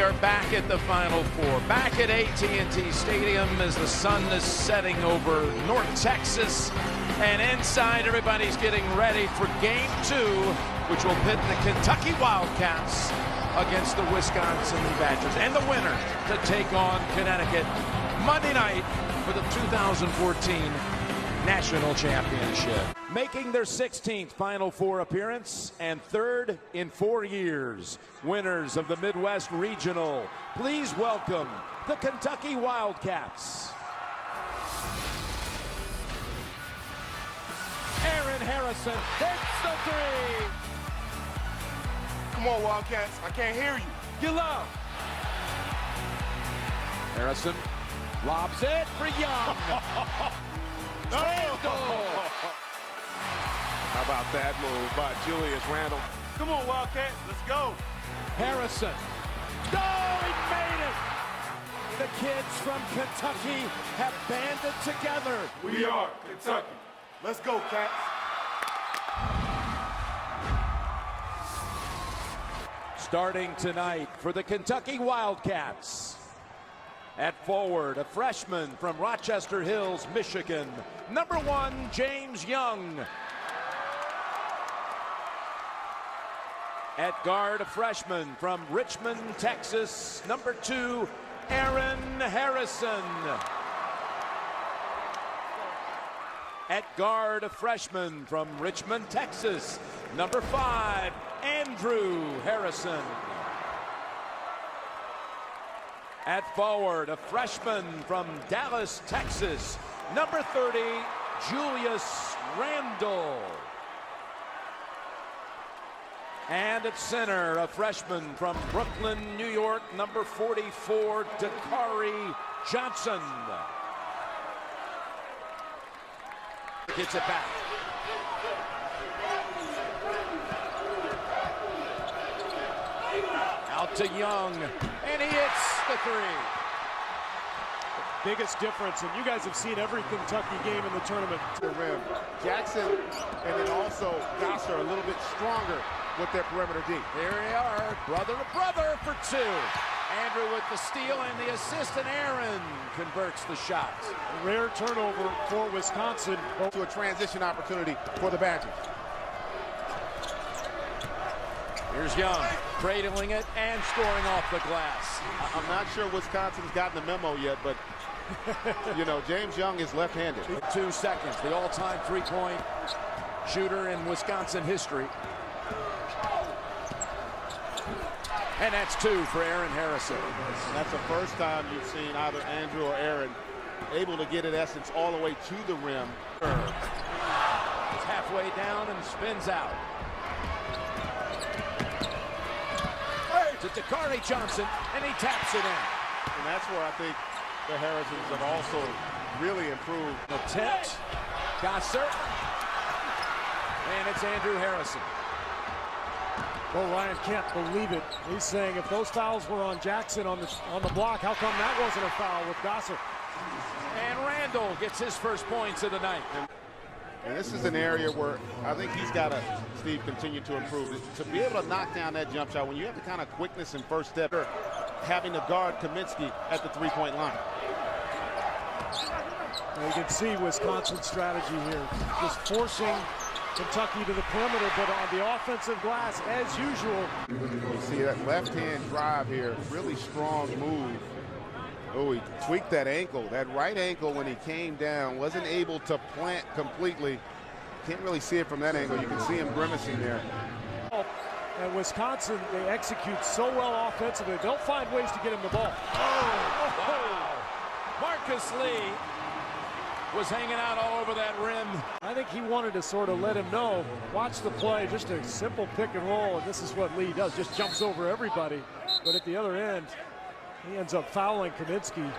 are back at the Final Four, back at AT&T Stadium as the sun is setting over North Texas. And inside, everybody's getting ready for Game 2, which will pit the Kentucky Wildcats against the Wisconsin Badgers. And the winner to take on Connecticut Monday night for the 2014 National Championship. Making their 16th Final Four appearance and third in 4 years. Winners of the Midwest Regional. Please welcome the Kentucky Wildcats. Aaron Harrison hits the three. Come on, Wildcats. I can't hear you. You love. Harrison lobs it for Young. How about that move by Julius Randle? Come on, Wildcats. Let's go. Harrison. Oh, he made it. The kids from Kentucky have banded together. We are Kentucky. Let's go, Cats. Starting tonight for the Kentucky Wildcats. At forward, a freshman from Rochester Hills, Michigan, number 1, James Young. At guard, a freshman from Richmond, Texas, number 2, Aaron Harrison. At guard, a freshman from Richmond, Texas, number 5, Andrew Harrison. At forward, a freshman from Dallas, Texas, number 30, Julius Randle. And at center, a freshman from Brooklyn, New York, number 44, Dakari Johnson. Gets it back. Out to Young, and he hits the three. Biggest difference, and you guys have seen every Kentucky game in the tournament. The rim. Jackson and then also Gosser a little bit stronger with their perimeter D. Here they are, brother to brother for 2. Andrew with the steal and the assist, and Aaron converts the shot. A rare turnover for Wisconsin. To a transition opportunity for the Badgers. Here's Young, cradling it and scoring off the glass. I'm not sure Wisconsin's gotten the memo yet, but you know, James Young is left-handed. 2 seconds, the all-time three-point shooter in Wisconsin history. And that's 2 for Aaron Harrison. And that's the first time you've seen either Andrew or Aaron able to get, in essence, all the way to the rim. It's halfway down and spins out. To Dakari Johnson, and he taps it in. And that's where I think the Harrisons have also really improved. Attempt, Gosser, and it's Andrew Harrison. Well, Ryan can't believe it. He's saying if those fouls were on Jackson on the block, how come that wasn't a foul with Gosser? And Randle gets his first points of the night. And this is an area where I think he's got to, Steve, continue to improve. To be able to knock down that jump shot when you have the kind of quickness and first step, having to guard Kaminsky at the three-point line. And you can see Wisconsin's strategy here, just forcing Kentucky to the perimeter, but on the offensive glass, as usual. You see that left-hand drive here, really strong move. Oh, he tweaked that ankle, that right ankle when he came down, wasn't able to plant completely. Can't really see it from that angle. You can see him grimacing there. And Wisconsin, they execute so well offensively, they'll find ways to get him the ball. Oh, wow. Marcus Lee was hanging out all over that rim. I think he wanted to sort of let him know, watch the play, just a simple pick and roll, and this is what Lee does, just jumps over everybody. But at the other end, he ends up fouling Kaminsky.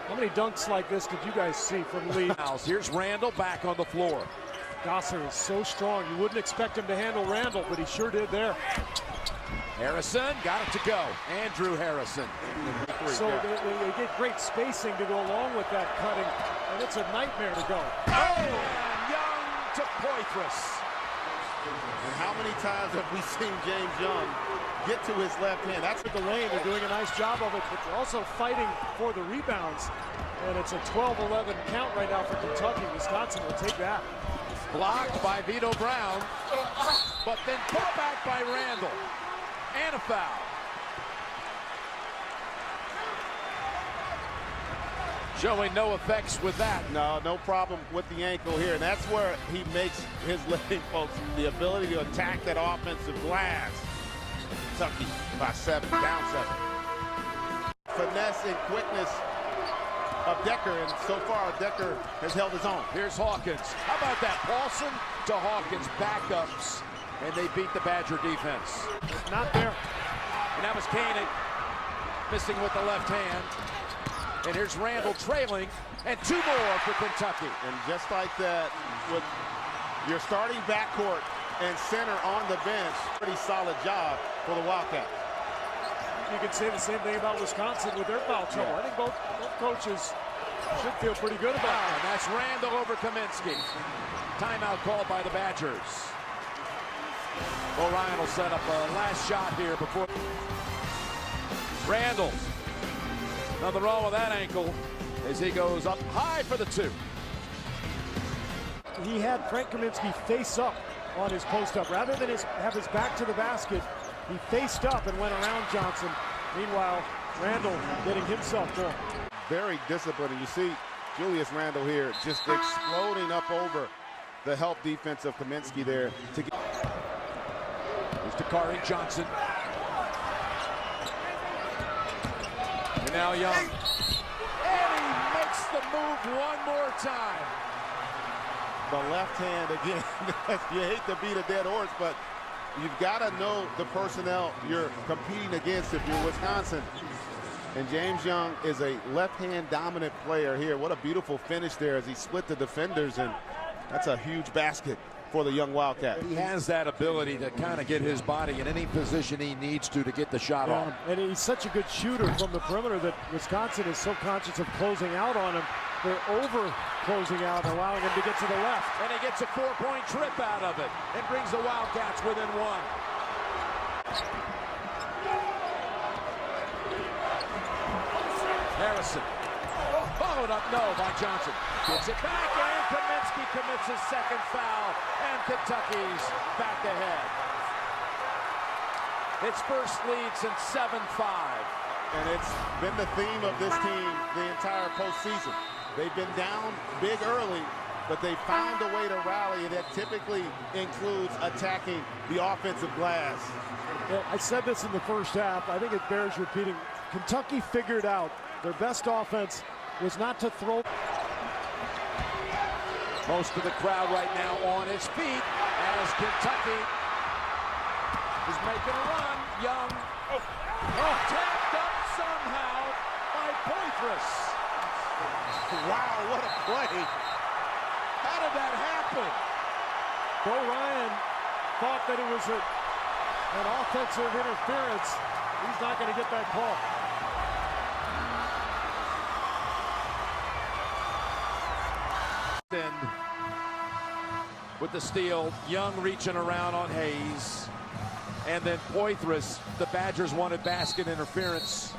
How many dunks like this did you guys see from Lee? Here's Randle back on the floor. Gosser is so strong. You wouldn't expect him to handle Randle, but he sure did there. Harrison got it to go. Andrew Harrison. So they get great spacing to go along with that cutting, and it's a nightmare to go. Oh! And Young to Poitras. And how many times have we seen James Young get to his left hand. That's the lane. They're doing a nice job of it, but they're also fighting for the rebounds. And it's a 12-11 count right now for Kentucky. Wisconsin will take that. Blocked by Vito Brown, but then put back by Randall. And a foul. Showing no effects with that. No problem with the ankle here. And that's where he makes his living, folks. The ability to attack that offensive glass. Kentucky by 7, down 7. Finesse and quickness of Decker, and so far Decker has held his own. Here's Hawkins. How about that? Paulson to Hawkins, backups, and they beat the Badger defense. Not there. And that was Koenig missing with the left hand. And here's Randall trailing, and 2 more for Kentucky. And just like that, with your starting backcourt and center on the bench, pretty solid job for the Wildcats. You can say the same thing about Wisconsin with their foul trouble. I think both coaches should feel pretty good about it. And that's Randall over Kaminsky. Timeout called by the Badgers. O'Ryan will set up a last shot here before. Randall. Nothing wrong with that ankle as he goes up high for the 2. He had Frank Kaminsky face up on his post-up. Rather than have his back to the basket, he faced up and went around Johnson. Meanwhile, Randall getting himself going. Very disciplined. You see Julius Randall here just exploding up over the help defense of Kaminsky there. Here's Takari Johnson. And now Young. And he makes the move one more time. The left hand again. You hate to beat a dead horse, but you've got to know the personnel you're competing against if you're Wisconsin. And James Young is a left-hand dominant player here. What a beautiful finish there as he split the defenders, and that's a huge basket for the young Wildcat. He has that ability to kind of get his body in any position he needs to get the shot off. And he's such a good shooter from the perimeter that Wisconsin is so conscious of closing out on him. They're over closing out, allowing him to get to the left. And he gets a 4-point trip out of it and brings the Wildcats within 1. Harrison. Followed up, no, by Johnson. Gets it back, and Kaminsky commits his 2nd foul, and Kentucky's back ahead. Its first lead since 7-5. And it's been the theme of this team the entire postseason. They've been down big early, but they found a way to rally, and that typically includes attacking the offensive glass. Yeah, I said this in the first half. I think it bears repeating. Kentucky figured out their best offense was not to throw. Most of the crowd right now on its feet as Kentucky is making a run. Young. Tapped up somehow by Poitras. Wow, what a play. How did that happen? Bo Ryan thought that it was an offensive interference. He's not going to get that call. With the steal, Young reaching around on Hayes. And then Poitras, the Badgers wanted basket interference.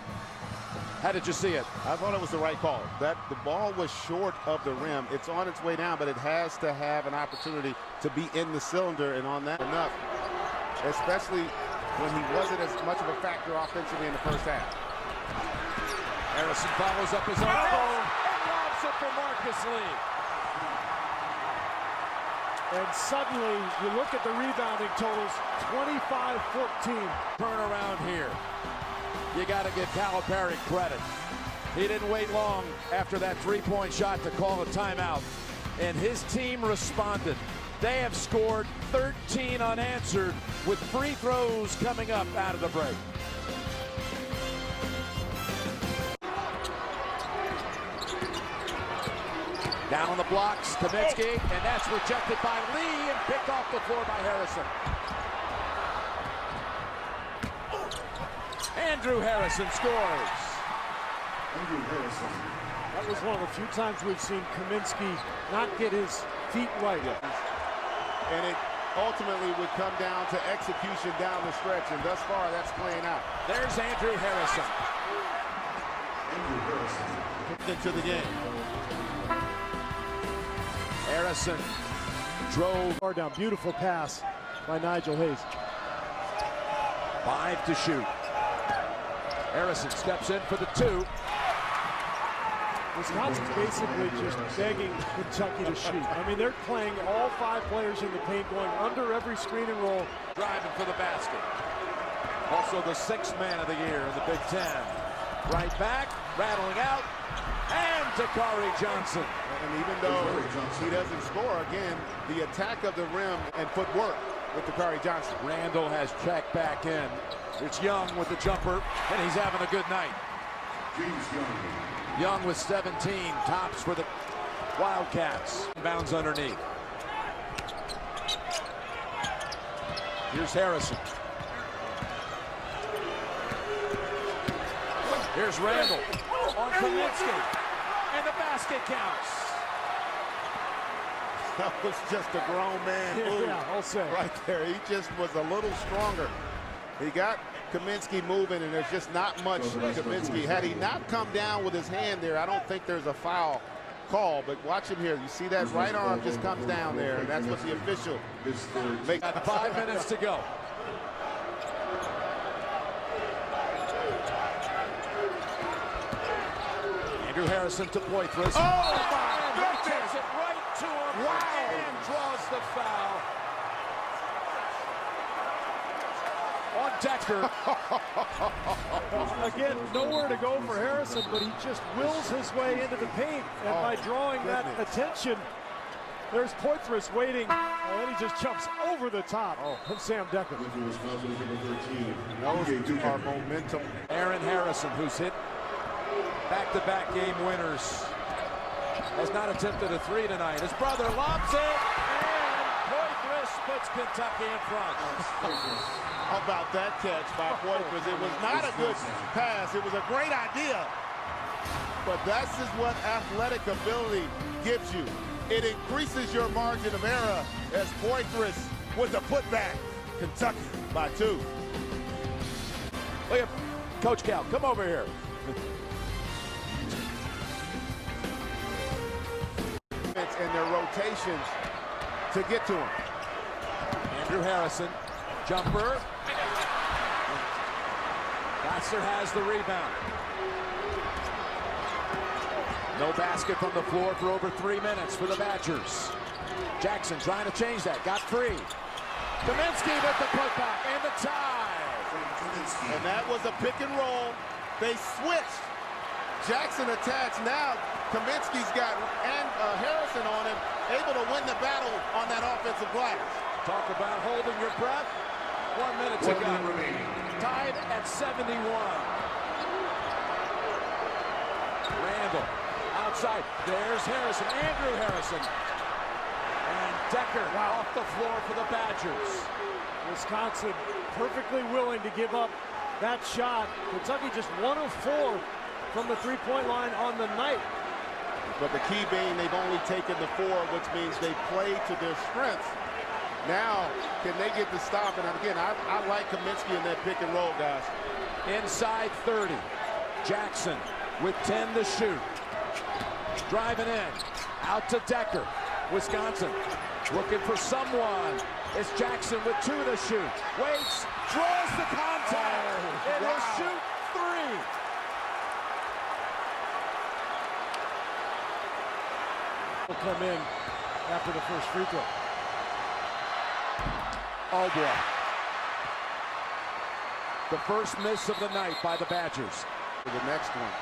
How did you see it? I thought it was the right call. That the ball was short of the rim. It's on its way down, but it has to have an opportunity to be in the cylinder, and on that enough, especially when he wasn't as much of a factor offensively in the first half. Harrison follows up his elbow and lobs it for Marcus Lee. And suddenly, you look at the rebounding totals, 25-14. Turnaround here. You got to give Calipari credit. He didn't wait long after that 3-point shot to call a timeout. And his team responded. They have scored 13 unanswered with free throws coming up out of the break. Down on the blocks, Kaminsky, and that's rejected by Lee and picked off the floor by Harrison. Andrew Harrison scores. That was one of the few times we've seen Kaminsky not get his feet right. And ultimately would come down to execution down the stretch, and thus far that's playing out. There's Andrew Harrison. Into the game. Harrison drove Far down, beautiful pass by Nigel Hayes. 5 to shoot. Harrison steps in for the 2. Wisconsin's basically just begging Kentucky to shoot. I mean, they're playing all 5 players in the paint, going under every screen and roll. Driving for the basket. Also the 6th man of the year in the Big Ten. Right back, rattling out, and Dakari Johnson. And even though he doesn't score, again, the attack of the rim and footwork with Dakari Johnson. Randall has checked back in. It's Young with the jumper, and he's having a good night. Young with 17, tops for the Wildcats. Bounds underneath. Here's Harrison. Here's Randall on Kaminsky, and the basket counts. That was just a grown man move. Yeah, I'll say. Right there. He just was a little stronger. He got Kaminsky moving, and there's just not much Kaminsky. Had he not come down with his hand there, I don't think there's a foul call. But watch him here. You see that right arm just comes down there, and that's what the official makes. Got 5 minutes to go. Andrew Harrison to Poitras. Oh, my goodness! Takes it right to him. Wow. And draws the foul. On Decker. Again, nowhere to go for Harrison, but he just wills his way into the paint. And by drawing that attention, there's Poitras waiting, and he just jumps over the top of Sam Decker. Those are momentum. Aaron Harrison, who's hit back-to-back game winners, has not attempted a 3 tonight. His brother lobs it, and Poitras puts Kentucky in front. How about that catch by Poitras? It was not a good pass. It was a great idea. But that's just what athletic ability gives you. It increases your margin of error as Poitras with the putback. Kentucky by 2. Look at Coach Cal. Come over here. And their rotations to get to him. Andrew Harrison, jumper. Glasser has the rebound. No basket from the floor for over 3 minutes for the Badgers. Jackson trying to change that, got free. Kaminsky with the putback and the tie. And that was a pick and roll. They switched. Jackson attacks now. Kaminsky's got Harrison on him, able to win the battle on that offensive glass. Talk about holding your breath. 1 minute to go. Tied at 71. Randall outside. There's Harrison, Andrew Harrison. And Decker off the floor for the Badgers. Wisconsin perfectly willing to give up that shot. Kentucky just 1 of 4 from the three-point line on the night. But the key being they've only taken the 4, which means they play to their strengths. Now, can they get the stop? And again, I like Kaminsky in that pick and roll, guys. Inside 30. Jackson with 10 to shoot. Driving in. Out to Decker. Wisconsin looking for someone. It's Jackson with 2 to shoot. Waits, draws the contact. It will shoot 3. Will come in after the first free throw. Oh boy. The first miss of the night by the Badgers. For the next one.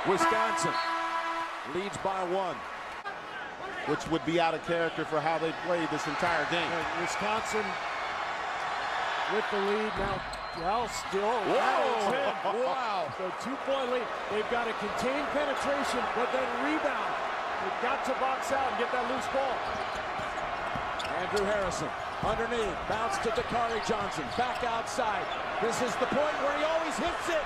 Wisconsin leads by 1. Which would be out of character for how they played this entire game. And Wisconsin with the lead now. Cal still. Whoa! Wow. So 2-point lead. They've got to contain penetration, but then rebound. They've got to box out and get that loose ball. Andrew Harrison underneath, bounce to Dakari Johnson, back outside. This is the point where he always hits it.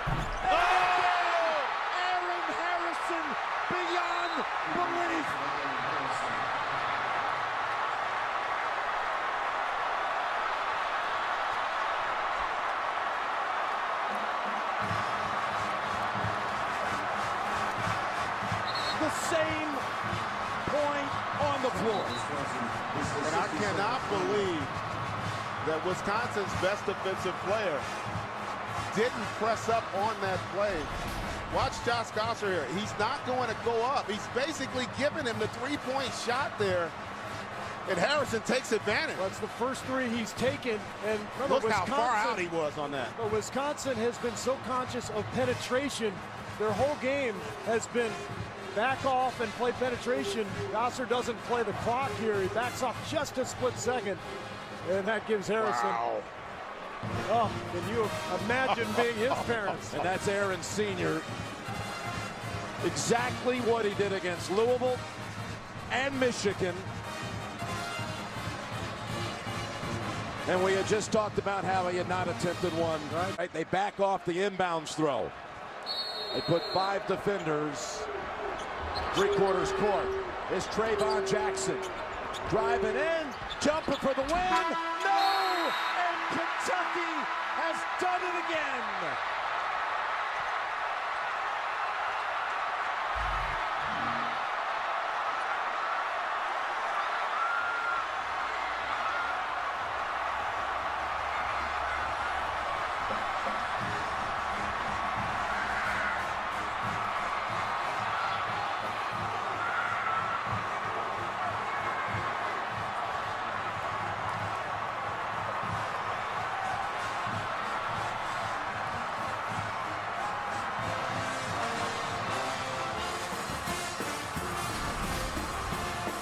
Aaron Harrison beyond belief. same point on the floor. And I cannot believe that Wisconsin's best defensive player didn't press up on that play. Watch Josh Gosser here. He's not going to go up. He's basically giving him the three-point shot there. And Harrison takes advantage. That's the first three he's taken. And remember, look how far out he was on that. But Wisconsin has been so conscious of penetration. Their whole game has been back off and play penetration. Gosser doesn't play the clock here. He backs off just a split second. And that gives Harrison. Wow. Oh, can you imagine being his parents? And that's Aaron Sr. Exactly what he did against Louisville and Michigan. And we had just talked about how he had not attempted one. Right? They back off the inbounds throw. They put 5 defenders, three-quarters court. It's Trayvon Jackson driving in, jumping for the win. No! And Kentucky has done it again.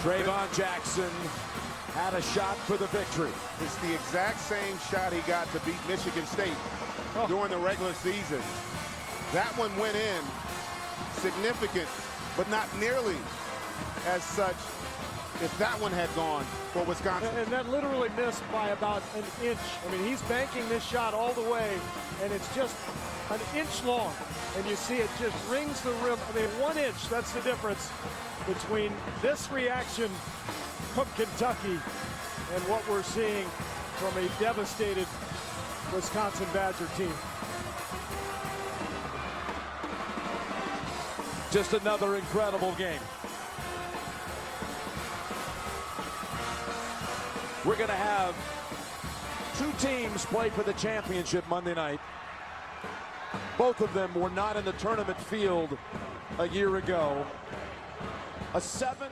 Trayvon Jackson had a shot for the victory. It's the exact same shot he got to beat Michigan State during the regular season. That one went in, significant, but not nearly as such if that one had gone for Wisconsin. And that literally missed by about an inch. I mean, he's banking this shot all the way, and it's just an inch long. And you see it just rings the rim. I mean, 1 inch, that's the difference between this reaction from Kentucky and what we're seeing from a devastated Wisconsin Badger team. Just another incredible game. We're going to have 2 teams play for the championship Monday night. Both of them were not in the tournament field a year ago. A 7